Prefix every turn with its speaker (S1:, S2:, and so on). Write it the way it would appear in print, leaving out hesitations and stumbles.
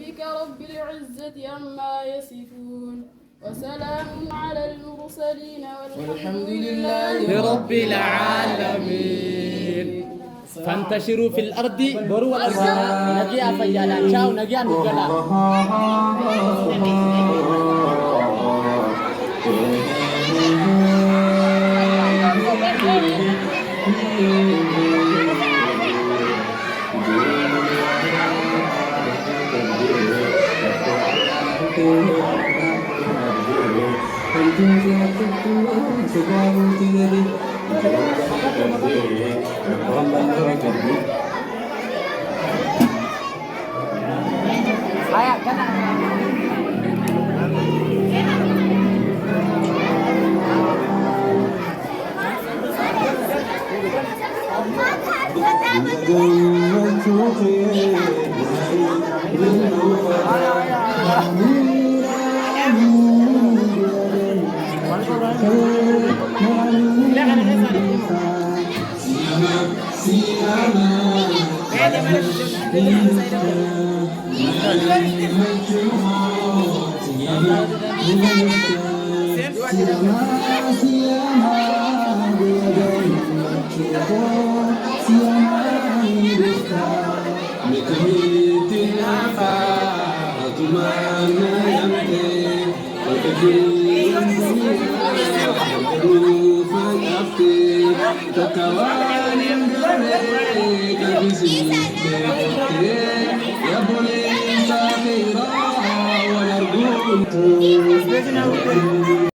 S1: ربك رب العزة عما يصفون وسلام على المرسلين والحمد لله
S2: رب العالمين. فانتشروا في الأرض بروا الأرض نجي أفيالا شاو نجي أنجلا